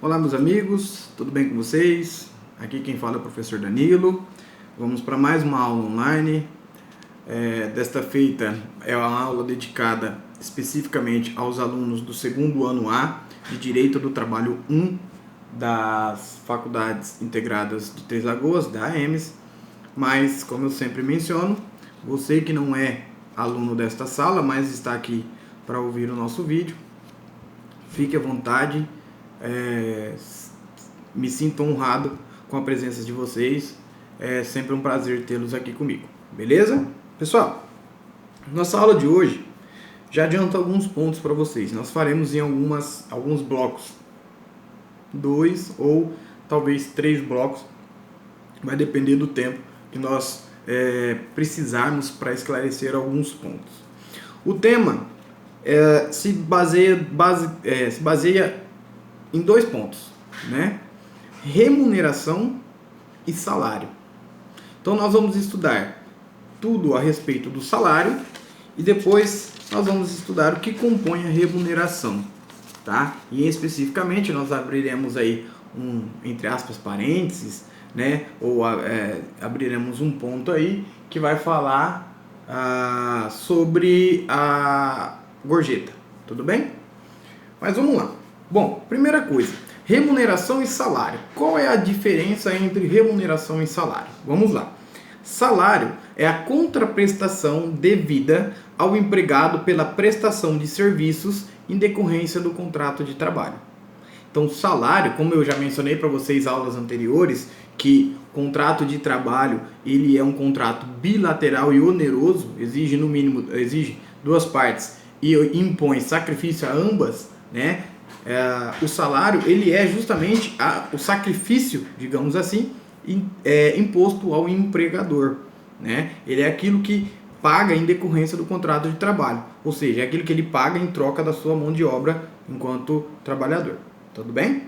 Olá meus amigos, tudo bem com vocês? Aqui quem fala é o professor Danilo. Vamos para mais uma aula online. Desta feita é uma aula dedicada especificamente aos alunos do segundo ano A de Direito do Trabalho 1 das Faculdades Integradas de Três Lagoas, da AEMS. Mas, como eu sempre menciono, você que não é aluno desta sala, mas está aqui para ouvir o nosso vídeo, fique à vontade. Me sinto honrado com a presença de vocês. É sempre um prazer tê-los aqui comigo. Beleza? Pessoal, nossa aula de hoje já adianta alguns pontos para vocês. Nós faremos em alguns blocos, 2 ou talvez 3 blocos. Vai depender do tempo que nós precisarmos para esclarecer alguns pontos. O tema se baseia em 2 pontos, né? Remuneração e salário. Então nós vamos estudar tudo a respeito do salário e depois nós vamos estudar o que compõe a remuneração, tá? E especificamente nós abriremos aí entre aspas, parênteses, né? Ou abriremos um ponto aí que vai falar sobre a gorjeta, tudo bem? Mas vamos lá. Bom, primeira coisa, remuneração e salário. Qual é a diferença entre remuneração e salário? Vamos lá. Salário é a contraprestação devida ao empregado pela prestação de serviços em decorrência do contrato de trabalho. Então, salário, como eu já mencionei para vocês em aulas anteriores, que contrato de trabalho ele é um contrato bilateral e oneroso, exige no mínimo, exige 2 partes e impõe sacrifício a ambas, né? O salário ele é justamente o sacrifício, digamos assim, imposto ao empregador, né? Ele é aquilo que paga em decorrência do contrato de trabalho, ou seja, é aquilo que ele paga em troca da sua mão de obra enquanto trabalhador, tudo bem?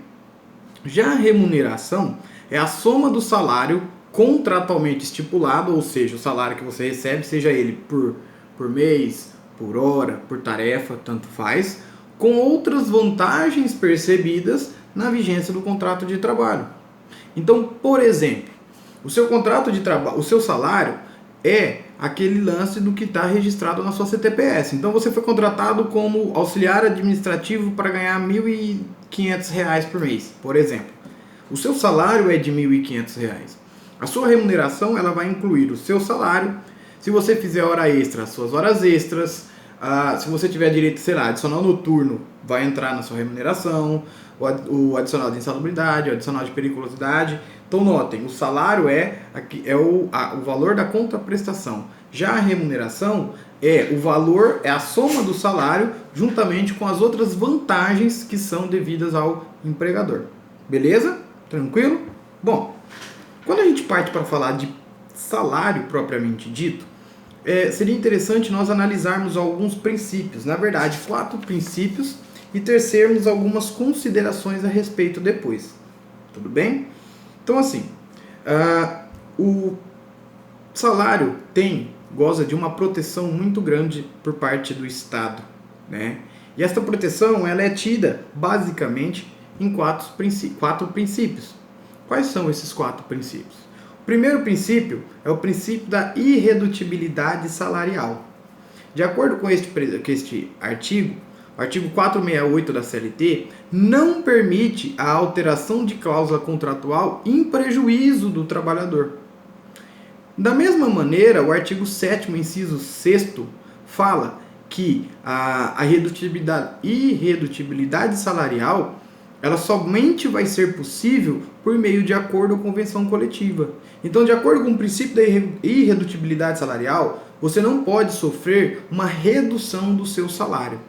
Já a remuneração é a soma do salário contratualmente estipulado, ou seja, o salário que você recebe, seja ele por mês, por hora, por tarefa, tanto faz, com outras vantagens percebidas na vigência do contrato de trabalho. Então, por exemplo, o seu contrato de trabalho, o seu salário é aquele lance do que está registrado na sua CTPS. Então, você foi contratado como auxiliar administrativo para ganhar R$ 1.500 por mês, por exemplo. O seu salário é de R$ 1.500. A sua remuneração ela vai incluir o seu salário. Se você fizer hora extra, as suas horas extras. Se você tiver direito, sei lá, adicional noturno, vai entrar na sua remuneração, o adicional de insalubridade, o adicional de periculosidade. Então notem, o salário é o valor da contraprestação. Já a remuneração é a soma do salário juntamente com as outras vantagens que são devidas ao empregador. Beleza? Tranquilo? Bom, quando a gente parte para falar de salário propriamente dito, seria interessante nós analisarmos alguns princípios, na verdade 4 princípios, e tecermos algumas considerações a respeito depois. Tudo bem? Então assim, o salário goza de uma proteção muito grande por parte do Estado, né? E esta proteção ela é tida basicamente em 4 princípios. Quais são esses 4 princípios? O primeiro princípio é o princípio da irredutibilidade salarial. De acordo com este artigo, o artigo 468 da CLT não permite a alteração de cláusula contratual em prejuízo do trabalhador. Da mesma maneira, o artigo 7º, inciso 6º, fala que a irredutibilidade salarial ela somente vai ser possível por meio de acordo ou convenção coletiva. Então, de acordo com o princípio da irredutibilidade salarial, você não pode sofrer uma redução do seu salário.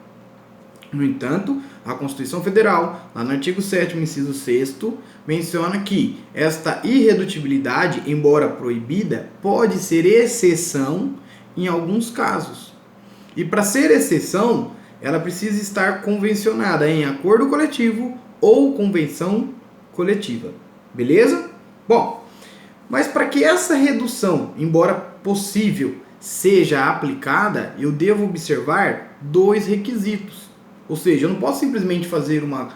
No entanto, a Constituição Federal, lá no artigo 7º, inciso 6º, menciona que esta irredutibilidade, embora proibida, pode ser exceção em alguns casos. E para ser exceção, ela precisa estar convencionada em acordo coletivo ou convenção coletiva. Beleza? Bom, mas para que essa redução, embora possível, seja aplicada, eu devo observar 2 requisitos. Ou seja, eu não posso simplesmente fazer uma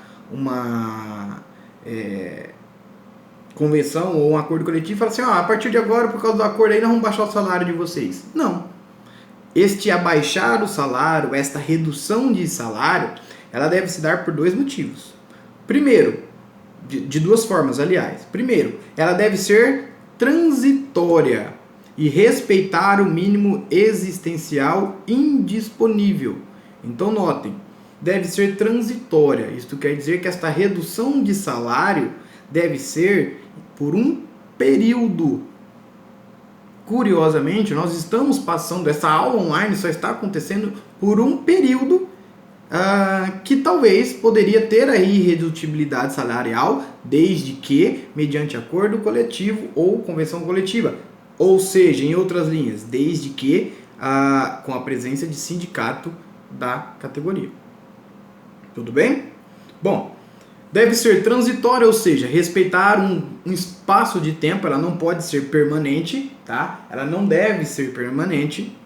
convenção ou um acordo coletivo e fala assim, a partir de agora, por causa do acordo aí, nós vamos baixar o salário de vocês. Não. Este abaixar o salário, esta redução de salário, ela deve se dar por dois motivos. Primeiro, de duas formas, aliás. Primeiro, ela deve ser transitória e respeitar o mínimo existencial indisponível. Então, notem, deve ser transitória. Isto quer dizer que esta redução de salário deve ser por um período. Curiosamente, nós estamos passando, essa aula online só está acontecendo por um período que talvez poderia ter aí irredutibilidade salarial, desde que mediante acordo coletivo ou convenção coletiva. Ou seja, em outras linhas, desde que com a presença de sindicato da categoria. Tudo bem? Bom, deve ser transitória, ou seja, respeitar um espaço de tempo, ela não pode ser permanente, tá? Ela não deve ser permanente,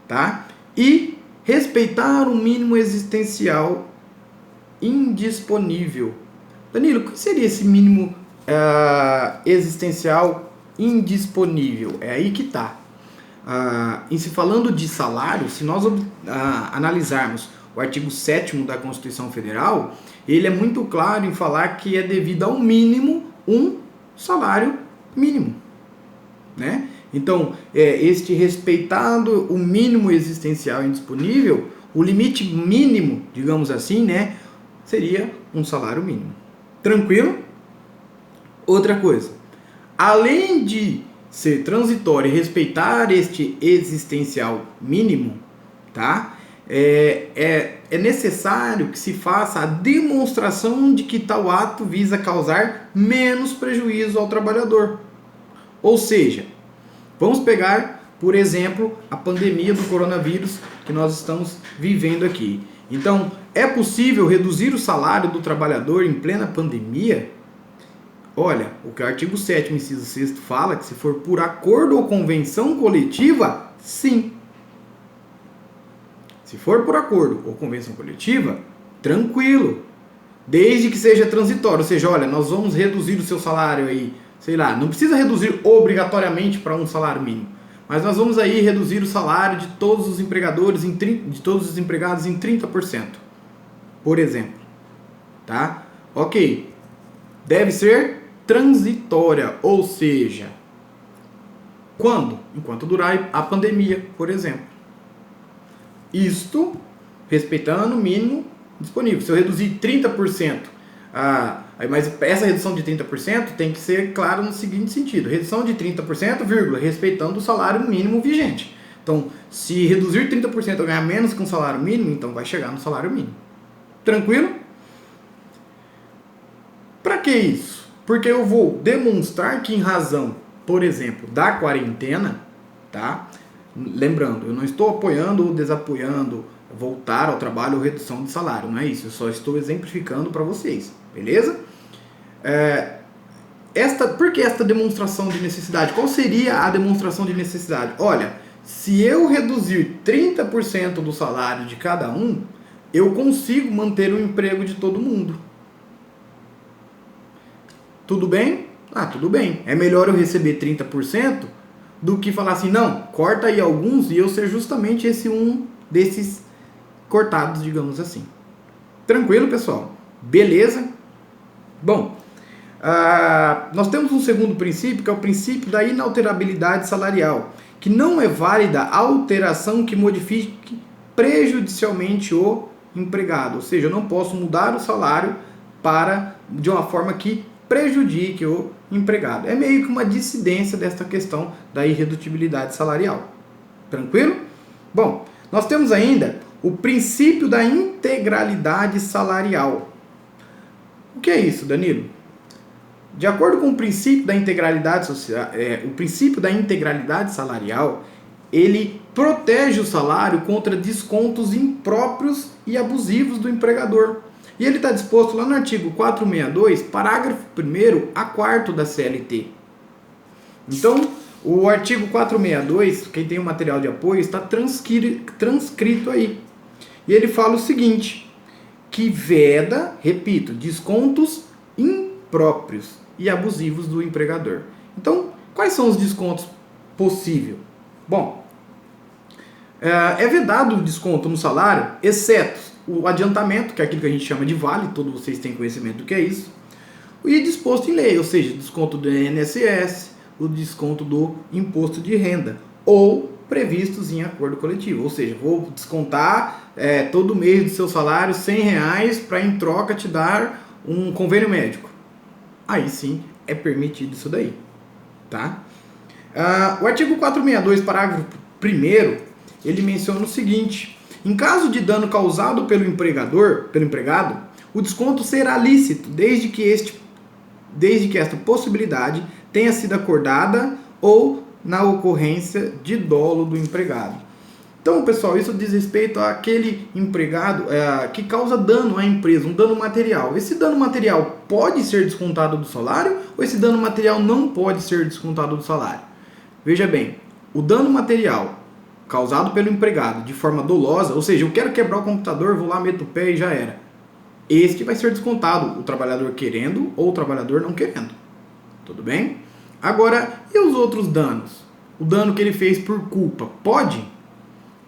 tá? E respeitar o mínimo existencial indisponível. Danilo, o que seria esse mínimo existencial indisponível? É aí que está. Em se falando de salário, se nós analisarmos o artigo 7º da Constituição Federal, ele é muito claro em falar que é devido ao mínimo um salário mínimo, né? Então, este respeitado o mínimo existencial indisponível, o limite mínimo, digamos assim, né, seria um salário mínimo. Tranquilo? Outra coisa, além de ser transitório e respeitar este existencial mínimo, tá? É necessário que se faça a demonstração de que tal ato visa causar menos prejuízo ao trabalhador. Ou seja, vamos pegar, por exemplo, a pandemia do coronavírus que nós estamos vivendo aqui. Então, é possível reduzir o salário do trabalhador em plena pandemia? Olha, o que o artigo 7º, inciso 6º fala que se for por acordo ou convenção coletiva, sim. Se for por acordo ou convenção coletiva, tranquilo. Desde que seja transitório, ou seja, olha, nós vamos reduzir o seu salário aí, sei lá, não precisa reduzir obrigatoriamente para um salário mínimo, mas nós vamos aí reduzir o salário de todos os empregadores, de todos os empregados em 30%, por exemplo, tá? Ok, deve ser transitória, ou seja, quando? Enquanto durar a pandemia, por exemplo. Isto respeitando o mínimo disponível. Se eu reduzir 30%, mas essa redução de 30% tem que ser clara no seguinte sentido: redução de 30%, vírgula, respeitando o salário mínimo vigente. Então, se reduzir 30% eu ganhar menos que um salário mínimo, então vai chegar no salário mínimo. Tranquilo? Para que isso? Porque eu vou demonstrar que em razão, por exemplo, da quarentena, tá? Lembrando, eu não estou apoiando ou desapoiando voltar ao trabalho ou redução de salário, não é isso, eu só estou exemplificando para vocês, beleza? Por que esta demonstração de necessidade? Qual seria a demonstração de necessidade? Olha, se eu reduzir 30% do salário de cada um, eu consigo manter o emprego de todo mundo. Tudo bem? Tudo bem. É melhor eu receber 30% do que falar assim, não, corta aí alguns e eu ser justamente esse um desses cortados, digamos assim. Tranquilo, pessoal? Beleza? Bom, nós temos um segundo princípio, que é o princípio da inalterabilidade salarial, que não é válida a alteração que modifique prejudicialmente o empregado. Ou seja, eu não posso mudar o salário de uma forma que prejudique o empregado. É meio que uma dissidência desta questão da irredutibilidade salarial. Tranquilo? Bom, nós temos ainda o princípio da integralidade salarial. O que é isso, Danilo? De acordo com o princípio da integralidade salarial, ele protege o salário contra descontos impróprios e abusivos do empregador. E ele está disposto lá no artigo 462, parágrafo 1º a 4º da CLT. Então, o artigo 462, quem tem o material de apoio, está transcrito aí. E ele fala o seguinte, que veda, repito, descontos impróprios impróprios e abusivos do empregador. Então, quais são os descontos possíveis? Bom, é vedado o desconto no salário, exceto o adiantamento, que é aquilo que a gente chama de vale, todos vocês têm conhecimento do que é isso, e disposto em lei, ou seja, desconto do INSS, o desconto do imposto de renda, ou previstos em acordo coletivo, ou seja, vou descontar todo mês do seu salário R$100 para em troca te dar um convênio médico. Aí sim é permitido isso daí, tá? O artigo 462, parágrafo 1º, ele menciona o seguinte: em caso de dano causado pelo empregado, o desconto será lícito desde que esta possibilidade tenha sido acordada ou na ocorrência de dolo do empregado. Então, pessoal, isso diz respeito àquele empregado que causa dano à empresa, um dano material. Esse dano material pode ser descontado do salário ou esse dano material não pode ser descontado do salário? Veja bem, o dano material causado pelo empregado de forma dolosa, ou seja, eu quero quebrar o computador, vou lá, meto o pé e já era. Este vai ser descontado, o trabalhador querendo ou o trabalhador não querendo. Tudo bem? Agora, e os outros danos? O dano que ele fez por culpa, pode?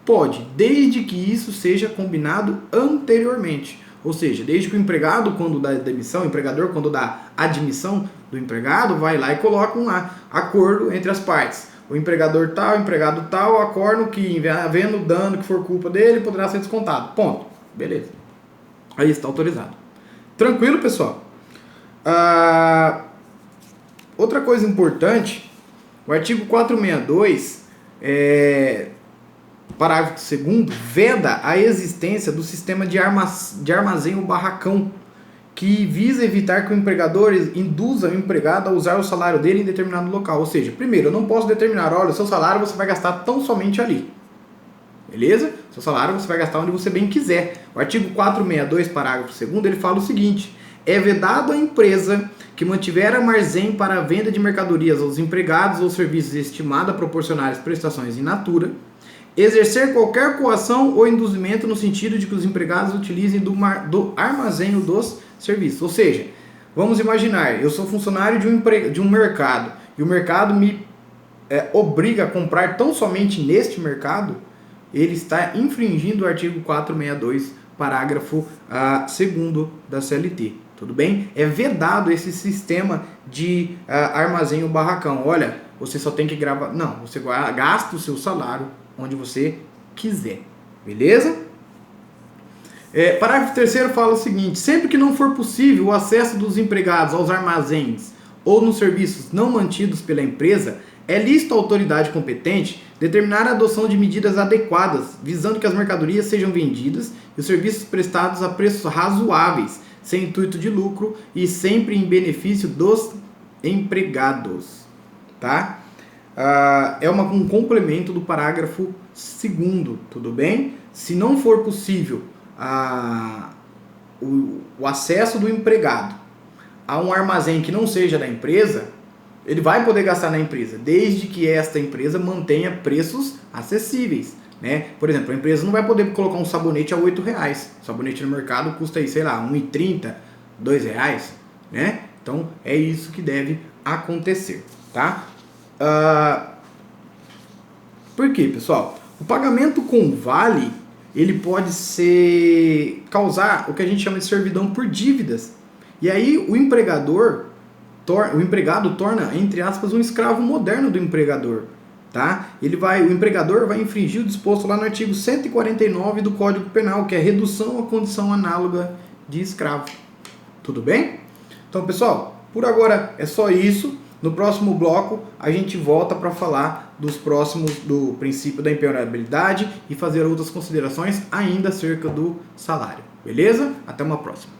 Pode, desde que isso seja combinado anteriormente. Ou seja, desde que o empregado, quando dá demissão, o empregador, quando dá admissão do empregado, vai lá e coloca um acordo entre as partes. O empregador tal, o empregado tal, acordo que, havendo dano que for culpa dele, poderá ser descontado. Ponto. Beleza. Aí está autorizado. Tranquilo, pessoal? Outra coisa importante, o artigo 462, parágrafo 2º, veda a existência do sistema de armazém ou barracão, que visa evitar que o empregador induza o empregado a usar o salário dele em determinado local. Ou seja, primeiro, eu não posso determinar, olha, o seu salário você vai gastar tão somente ali. Beleza? Seu salário você vai gastar onde você bem quiser. O artigo 462, parágrafo 2º, ele fala o seguinte: é vedado à empresa que mantiver armazém para a venda de mercadorias aos empregados ou serviços estimado a proporcionar as prestações in natura, exercer qualquer coação ou induzimento no sentido de que os empregados utilizem do armazém ou dos serviços. Ou seja, vamos imaginar, eu sou funcionário de um mercado e o mercado me obriga a comprar tão somente neste mercado, ele está infringindo o artigo 462, parágrafo 2º da CLT. Tudo bem? É vedado esse sistema de armazém ou barracão. Olha, você só tem que gravar... Não, você gasta o seu salário onde você quiser. Beleza? Parágrafo 3º fala o seguinte: sempre que não for possível o acesso dos empregados aos armazéns ou nos serviços não mantidos pela empresa, é lícito à autoridade competente determinar a adoção de medidas adequadas, visando que as mercadorias sejam vendidas e os serviços prestados a preços razoáveis, sem intuito de lucro e sempre em benefício dos empregados. Tá? É um complemento do parágrafo 2º, tudo bem? Se não for possível o acesso do empregado a um armazém que não seja da empresa, ele vai poder gastar na empresa, desde que esta empresa mantenha preços acessíveis, né? Por exemplo, a empresa não vai poder colocar um sabonete a R$8. O sabonete no mercado custa aí, sei lá, R$1,30, R$2, né? Então, é isso que deve acontecer, tá? Por quê, pessoal? O pagamento com vale, ele pode causar o que a gente chama de servidão por dívidas. E aí, o empregado torna, entre aspas, um escravo moderno do empregador, tá? O empregador vai infringir o disposto lá no artigo 149 do Código Penal, que é a redução à condição análoga de escravo. Tudo bem? Então, pessoal, por agora é só isso. No próximo bloco, a gente volta para falar do princípio da impenhorabilidade e fazer outras considerações ainda acerca do salário. Beleza? Até uma próxima.